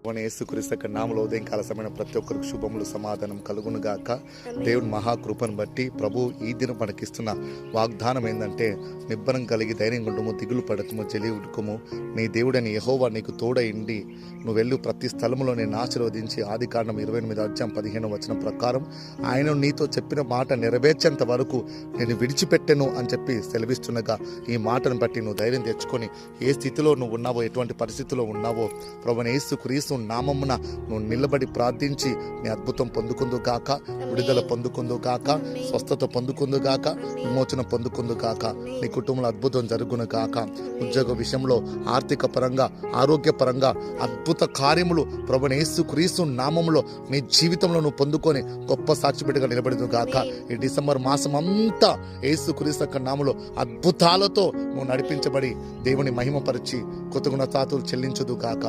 యేసుక్రీస్తు యొక్క నామములో ఉదయంకాల సమయమైన ప్రతి ఒక్కరికి శుభములు సమాధానం కలుగును గాక. దేవుని మహాకృపను బట్టి ప్రభు ఈ దినం మనకిస్తున్న వాగ్దానం ఏంటంటే, నిబ్బరం కలిగి ధైర్యం ఉండము, దిగులు పడకము, జలియుడుకము, నీ దేవుడని యెహోవా నీకు తోడయిండి నువ్వు వెళ్ళు ప్రతి స్థలములో నేను ఆశీర్వదించి. ఆదికాండం 28:15 ప్రకారం ఆయన నీతో చెప్పిన మాట నెరవేర్చేంత వరకు నేను విడిచిపెట్టెను అని చెప్పి సెలవిస్తుండగా, ఈ మాటను బట్టి నువ్వు ధైర్యం తెచ్చుకొని ఏ స్థితిలో నువ్వు ఉన్నావో, ఎటువంటి పరిస్థితిలో ఉన్నావో, ప్రభువైన యేసుక్రీస్తు నామమున నువ్వు నిలబడి ప్రార్థించి నీ అద్భుతం పొందుకుందు గాక, విడుదల పొందుకుందు గాక, స్వస్థత పొందుకుందు గాక, విమోచన పొందుకుందు గాక. నీ కుటుంబంలో అద్భుతం జరుగును గాక. ఉద్యోగ విషయంలో, ఆర్థిక పరంగా, ఆరోగ్య పరంగా అద్భుత కార్యములు ప్రభువైన యేసుక్రీస్తు నామములో నీ జీవితంలో నువ్వు పొందుకొని గొప్ప సాక్షిబిడ్డగా నిలబడదు గాక. ఈ డిసెంబర్ మాసం అంతా యేసుక్రీస్తు యొక్క నామములో అద్భుతాలతో నువ్వు నడిపించబడి దేవుని మహిమపరిచి కృతజ్ఞతాస్తుతులు చెల్లించుదు గాక.